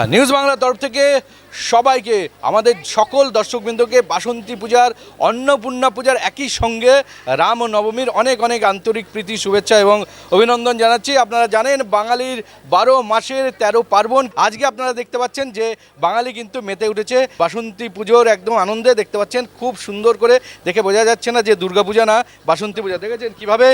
News বাংলার তরফ থেকে সবাইকে আমাদের সকল দর্শকবৃন্দকে বাসন্তী পূজার অন্নপূর্ণা পূজার একই সঙ্গে রাম ও নবমীর অনেক অনেক আন্তরিক প্রীতি শুভেচ্ছা এবং অভিনন্দন জানাচ্ছি। আপনারা জানেন বাঙালির 12 মাসের 13 পার্বণ। আজকে আপনারা দেখতে পাচ্ছেন যে বাঙালি কিন্তু মেতে উঠেছে বাসন্তী পুজোর একদম আনন্দে। দেখতে পাচ্ছেন খুব সুন্দর করে, দেখে বোঝা যাচ্ছে না যে দুর্গাপূজা না বাসন্তী পূজা। দেখেছেন কিভাবে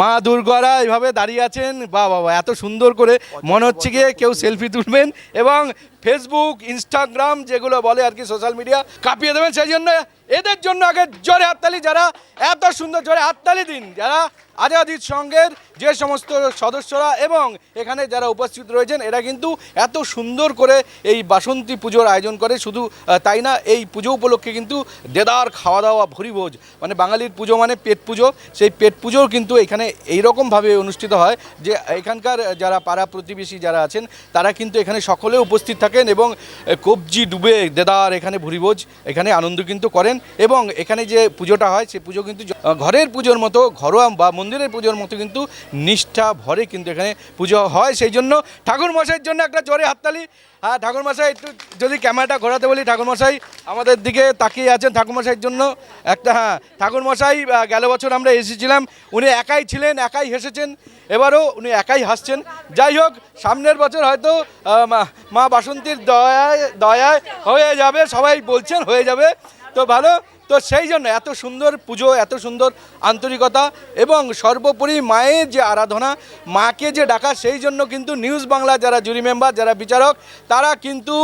মা দুর্গারা এইভাবে দাঁড়িয়ে আছেন, বা বাবা এত সুন্দর করে মনে হচ্ছে গিয়ে কেউ সেলফি তুলবেন এবং ফেসবুক ইনস্টাগ্রাম যেগুলো বলে আর কি সোশ্যাল মিডিয়া কাঁপিয়ে দেবেন। সেই জন্য এদের জন্য আগে জোরে হাততালি, যারা এত সুন্দর জোরে হাততালি দিন, যারা আজাদির সঙ্গের যে সমস্ত সদস্যরা এবং এখানে যারা উপস্থিত রয়েছেন এরা কিন্তু এত সুন্দর করে এই বাসন্তী পুজোর আয়োজন করে। শুধু তাই না, এই পুজো উপলক্ষে কিন্তু দেদার খাওয়া দাওয়া ভরিভোজ, মানে বাঙালির পুজো মানে পেট পুজো, সেই পেট পুজোর কিন্তু এখানে এইরকমভাবে অনুষ্ঠিত হয় যে এখানকার যারা পাড়া প্রতিবেশী যারা আছেন তারা কিন্তু এখানে সকলে উপস্থিত থাকেন এবং কবজি ডুবে দেদার এখানে ভরিভোজ এখানে আনন্দ কিন্তু করেন। এবং এখানে যে পুজোটা হয় সেই পুজো কিন্তু ঘরের পুজোর মতো, ঘরোয়া বা মন্দিরের পুজোর মতো কিন্তু নিষ্ঠা ভরে কিন্তু এখানে পুজো হয়। সেই জন্য ঠাকুর মশাইয়ের জন্য একটা জোরে হাততালি। হ্যাঁ ঠাকুর মশাই, একটু যদি ক্যামেরাটা ঘোরাতে বলি, ঠাকুর মশাই আমাদের দিকে তাকিয়ে আছেন। ঠাকুর মশাইয়ের জন্য একটা, হ্যাঁ ঠাকুর মশাই গেল বছর আমরা এসেছিলাম, উনি একাই ছিলেন, একাই হেসেছেন, এবারও উনি একাই হাসছেন। যাই হোক, সামনের বছর হয়তো মা বাসন্তীর দয়ায় হয়ে যাবে, সবাই বলছেন হয়ে যাবে, তো ভালো। তো সেই জন্য এত সুন্দর পুজো, এত সুন্দর আন্তরিকতা এবং সর্বোপরি মায়ের যে আরাধনা, মাকে যে ডাকা, সেই জন্য কিন্তু নিউজ বাংলা যারা জুরি মেম্বার, যারা বিচারক, তারা কিন্তু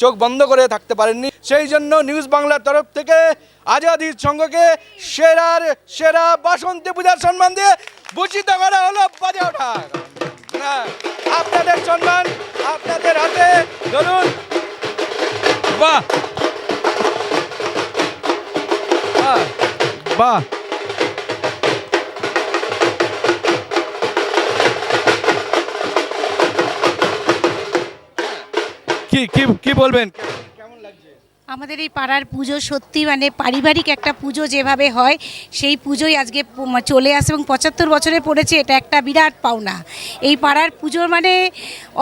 চোখ বন্ধ করে থাকতে পারেননি। সেই জন্য নিউজ বাংলার তরফ থেকে আজাদির সঙ্গকে সেরা বাসন্তী পূজার সম্মান দিয়ে ভূষিত করা হলো। বাজে ওঠা, হ্যাঁ আপনাদের সম্মান আপনাদের হাতে, ধরুন। বাহ বাহ, কি বলবেন, কেমন লাগছে? আমাদের এই পাড়ার পুজো সত্যি মানে পারিবারিক একটা পুজো যেভাবে হয় সেই পুজোই আজকে চলে আসে এবং 75 বছরে পড়েছে, এটা একটা বিরাট পাওনা। এই পাড়ার পুজোর মানে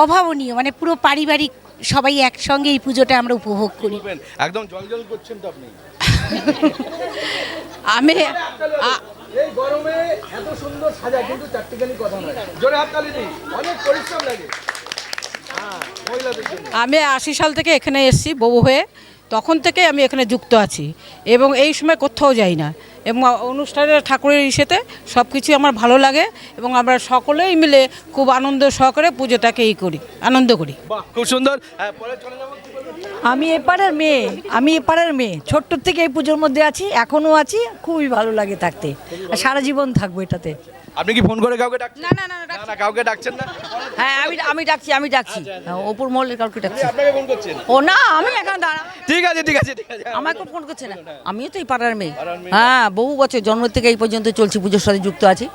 অভাবনীয়, মানে পুরো পারিবারিক সবাই একসঙ্গে এই পুজোটা আমরা উপভোগ করি। একদম জল করছেন তো আপনি। আমি এই গরমে এত সুন্দর সাজা কিন্তু চারটিখানি কথা নয়, জোরে হাততালি দিই, অনেক পরিশ্রম লাগে। আমি 80 সাল থেকে এখানে এসেছি বউ হয়ে, তখন থেকে আমি এখানে যুক্ত আছি এবং এই সময় কোথাও যাই না এবং অনুষ্ঠানের ঠাকুরের ইসেতে সব কিছু আমার ভালো লাগে এবং আমরা সকলেই মিলে খুব আনন্দ সহকারে পুজোটাকে আনন্দ করি। খুব সুন্দর। আমি এপাড়ার মেয়ে ছোট্ট থেকে এই পুজোর মধ্যে আছি, এখনও আছি, খুবই ভালো লাগে থাকতে, আর সারা জীবন থাকবো এটাতে। আপনি কি ফোন করে কাউকে ডাকছেন? না, কাউকে ডাকছেন না? হ্যাঁ আমি ডাকছি অপুর মহলের কাউকে ডাকছি। আপনাকে ফোন করছেন? ও না, আমি এখানে দাঁড়া। ঠিক আছে আমাকে ফোন করছে না, আমিও তো এই পাড়ার মেয়ে। হ্যাঁ, বহু বছর জন্ম থেকে এই পর্যন্ত চলছি, পুজোর সাথে যুক্ত আছি,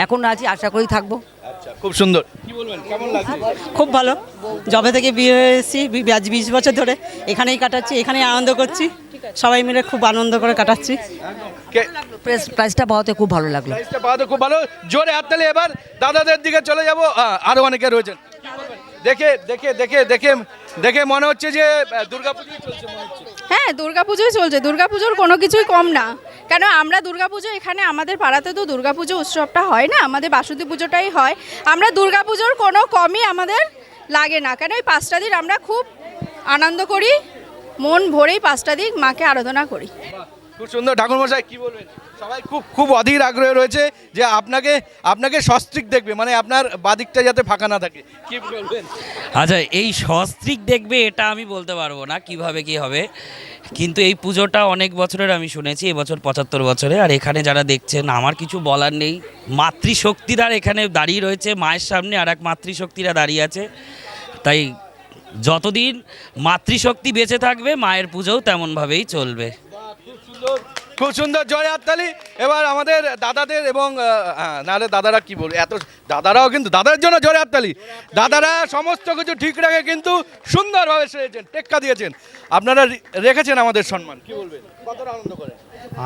এখন আছি, আশা করি থাকবো। আচ্ছা, খুব সুন্দর। কি বলবেন, কেমন লাগছে? খুব ভালো। যবে থেকে বিয়ে হয়েছি আজ 20 বছর ধরে এখানেই কাটাচ্ছি, এখানেই আনন্দ করছি, সবাই মিলে খুব আনন্দ করে কাটাচ্ছি। প্রাইসটা পাওয়াতে খুব ভালো লাগলো। প্রাইসটা পাওয়াতে খুব ভালো। জোরে হাততালি। এবার দাদাদের দিকে চলে যাব, আরো অনেকে রয়েছেন। দেখে মনে হচ্ছে যে দুর্গাপুজোই চলছে মনে হচ্ছে। হ্যাঁ, দুর্গাপুজোই চলছে, দুর্গাপুজোর কোনো কিছুই কম না। কেন আমরা দুর্গাপুজো এখানে আমাদের পাড়াতে তো দুর্গাপুজো উৎসবটা হয় না, আমাদের বাসন্তী পুজোটাই হয়। আমরা দুর্গাপুজোর কোনো কমই আমাদের লাগে না, কেন এই 5টা দিন আমরা খুব আনন্দ করি, মন ভরেই 5টা দিন মাকে আরাধনা করি। খুব সুন্দর। ঠাকুরমশাই কি বলবেন? সবাই খুব অধীর আগ্রহে রয়েছে যে আপনাকে সস্ত্রীক দেখবে, মানে আপনার বাদিকটা যাতে ফাঁকা না থাকে। কি বলবেন? আচ্ছা, এই সস্ত্রীক দেখবে এটা আমি বলতে পারবো না কিভাবে কি হবে, কিন্তু এই পুজোটা অনেক বছরের আমি শুনেছি, এবছর 75 বছরে। আর এখানে যারা দেখছেন, আমার কিছু বলার নেই, মাতৃশক্তিরা এখানে দাঁড়িয়ে রয়েছে মায়ের সামনে, আর এক মাতৃশক্তিরা দাঁড়িয়ে আছে। তাই যতদিন মাতৃশক্তি বেঁচে থাকবে মায়ের পুজোও তেমনভাবেই চলবে। খুব সুন্দর, জয় হাততালি। এবার আমাদের দাদাদের এবং নাহলে দাদারা কি বলবে, এত দাদারাও কিন্তু দাদার জন্য জোরে হাততালি। দাদারা সমস্ত কিছু ঠিক রেখে কিন্তু সুন্দরভাবে সেরেছেন, টেক্কা দিয়েছেন, আপনারা রেখেছেন আমাদের সম্মান। কি বলবেন, কতটা আনন্দ করেন?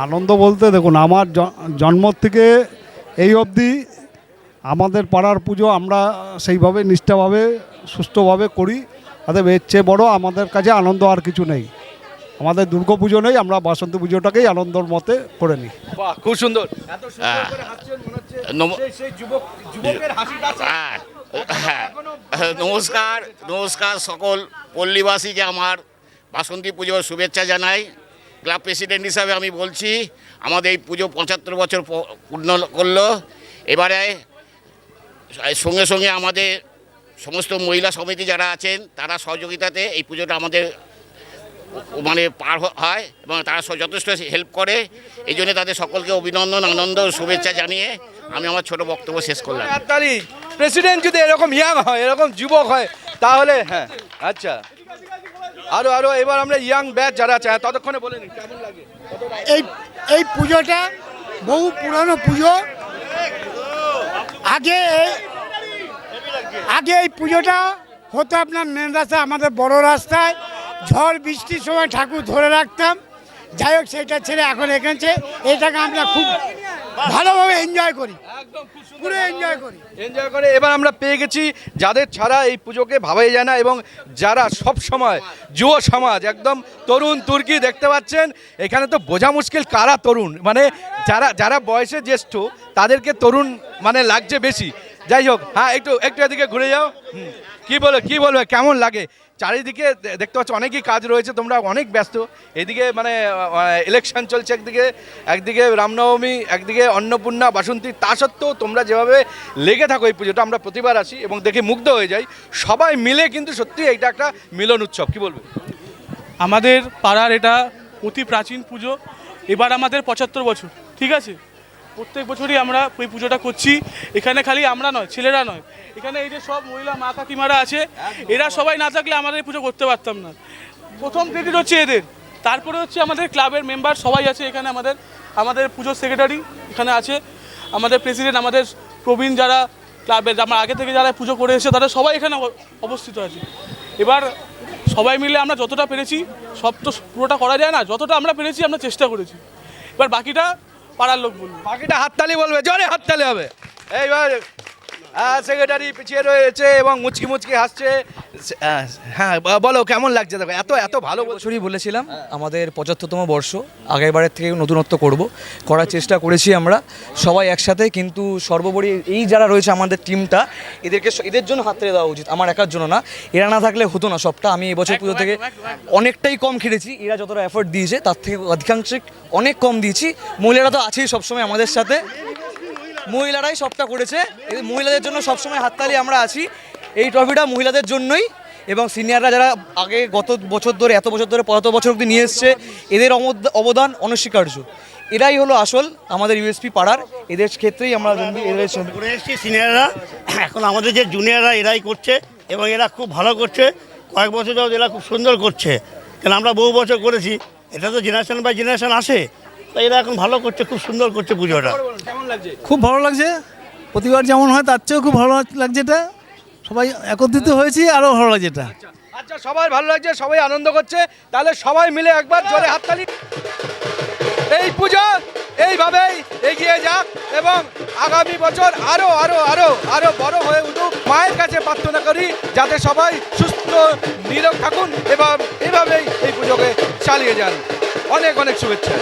আনন্দ বলতে দেখুন, আমার জন্ম থেকে এই অবধি আমাদের পাড়ার পুজো আমরা সেইভাবে নিষ্ঠাভাবে সুষ্ঠুভাবে করি অতএব এর চেয়ে বড় আমাদের কাছে আনন্দ আর কিছু নেই। আমাদের দুর্গা পুজো নেই, আমরা বাসন্তী পুজোটাকেই আনন্দর মতে করে নিই। বাহ, খুব সুন্দর। এত সুন্দর করে হাসছেন, মনে হচ্ছে সেই যুবকের হাসিটা আছে। নমস্কার সকল পল্লীবাসীকে আমার বাসন্তী পুজোর শুভেচ্ছা জানাই। ক্লাব প্রেসিডেন্ট হিসাবে আমি বলছি, আমাদের এই পুজো 75 বছর পূর্ণ করলো। এবারে সঙ্গে সঙ্গে আমাদের সমস্ত মহিলা সমিতি যারা আছেন তারা সহযোগিতাতে এই পুজোটা আমাদের মানে পার হয় এবং তারা যথেষ্ট হেল্প করে। এই জন্য তাদের সকলকে অভিনন্দন, আনন্দ, শুভেচ্ছা জানিয়ে আমি আমার ছোট বক্তব্য শেষ করলাম। প্রেসিডেন্ট যদি এরকম ইয়াং হয়, এরকম যুবক হয়, তাহলে হ্যাঁ আচ্ছা আরো এবার আমরা ইয়াং ব্যাচ যারা চায় ততক্ষণে বলে নিই কেমন লাগে। এই পুজোটা বহু পুরানো পুজো। আগে এই পুজোটা হতো আপনার মেন রাস্তায়, আমাদের বড় রাস্তায়। ঝড় বৃষ্টির সময় ঠাকুর ধরে রাখতাম। যাই হোক, সেটা ছেড়ে এখন এখানে এটাকে আমরা খুব ভালোভাবে এনজয় করি, পুরো এনজয় করি। এবার আমরা পেয়ে গেছি যাদের ছাড়া এই পুজোকে ভাবাই যায় না এবং যারা সব সময় যুব সমাজ, একদম তরুণ তুর্কি দেখতে পাচ্ছেন। এখানে তো বোঝা মুশকিল কারা তরুণ, মানে যারা বয়সে জ্যেষ্ঠ তাদেরকে তরুণ মানে লাগছে বেশি। যাই হোক, হ্যাঁ একটু এদিকে ঘুরে যাও। কি বলবে কেমন লাগে? চারিদিকে দেখতে পাচ্ছ অনেকই কাজ রয়েছে, তোমরা অনেক ব্যস্ত। এদিকে মানে ইলেকশন চলছে একদিকে রামনবমী, একদিকে অন্নপূর্ণা, বাসন্তী। তা সত্ত্বেও তোমরা যেভাবে লেগে থাকো এই পুজোটা, আমরা প্রতিবার আসি এবং দেখে মুগ্ধ হয়ে যাই। সবাই মিলে কিন্তু সত্যি এটা একটা মিলন উৎসব। কি বলবে? আমাদের পাড়ার এটা অতি প্রাচীন পুজো। এবার আমাদের 75 বছর, ঠিক আছে। প্রত্যেক বছরই আমরা এই পুজোটা করছি। এখানে খালি আমরা নয়, ছেলেরা নয়, এখানে এই যে সব মহিলা মা কাকিমারা আছে, এরা সবাই না থাকলে আমাদের এই পুজো করতে পারতাম না। প্রথম ক্রেডিট হচ্ছে এদের, তারপরে হচ্ছে আমাদের ক্লাবের মেম্বার সবাই আছে এখানে। আমাদের পুজোর সেক্রেটারি এখানে আছে, আমাদের প্রেসিডেন্ট, আমাদের প্রবীণ যারা ক্লাবের আমার আগে থেকে যারা পুজো করে এসেছে তারা সবাই এখানে অবস্থিত আছে। এবার সবাই মিলে আমরা যতটা পেরেছি, সব তো পুরোটা করা যায় না, যতটা আমরা পেরেছি আমরা চেষ্টা করেছি। এবার বাকিটা পাড়ার লোক বলবে, বাকিটা হাততালি বলবে, জোরে হাততালি হবে। এইবার সেক্রেটারি পিছিয়ে রয়েছে এবং মুচকি হাসছে। হ্যাঁ বলো কেমন লাগছে? দেখো এত ভালো বছরই বলেছিলাম আমাদের 75তম বর্ষ, আগেরবারের থেকে নতুনত্ব করার চেষ্টা করেছি আমরা সবাই একসাথে। কিন্তু সর্বোপরি এই যারা রয়েছে আমাদের টিমটা, এদের জন্য হাত তুলে দেওয়া উচিত, আমার একার জন্য না। এরা না থাকলে হতো না সবটা। আমি এবছর পুজো থেকে অনেকটাই কম খেটেছি, এরা যতটা এফোর্ট দিয়েছে তার থেকে অধিকাংশে অনেক কম দিয়েছি। মহিলারা তো আছেই সবসময় আমাদের সাথে, মহিলারাই সবটা করেছে। মহিলাদের জন্য সবসময় হাততালি আমরা আছি। এই ট্রফিটা মহিলাদের জন্যই, এবং সিনিয়ররা যারা আগে এত বছর ধরে 75 বছর অবধি নিয়ে এসছে, এদের অবদান অনস্বীকার্য। এরাই হলো আসল আমাদের ইউএসপি পাড়ার, এদের ক্ষেত্রেই আমরা করে এসেছি সিনিয়ররা। এখন আমাদের যে জুনিয়ররা এরাই করছে এবং এরা খুব ভালো করছে। কয়েক বছর যাও এরা খুব সুন্দর করছে, কারণ আমরা বহু বছর করেছি। এটা তো জেনারেশন বাই জেনারেশন আসে, তাই এরা এখন ভালো করছে, খুব সুন্দর করছে পুজোটা। কেমন লাগছে? খুব ভালো লাগছে। প্রতিবার যেমন হয় তার চেয়েও খুব ভালো লাগছে। এটা সবাই একত্রিত হয়েছি, আরও ভালো লাগছে এটা। আচ্ছা, সবাই ভালো লাগছে, সবাই আনন্দ করছে, তাহলে সবাই মিলে একবার জোরে হাততালি। এই পূজা এইভাবেই এগিয়ে যাক এবং আগামী বছর আরো বড় হয়ে উঠুক। মায়ের কাছে প্রার্থনা করি যাতে সবাই সুস্থ নিরোগ থাকুন এবং এভাবেই এই পুজোকে চালিয়ে যান। অনেক শুভেচ্ছা।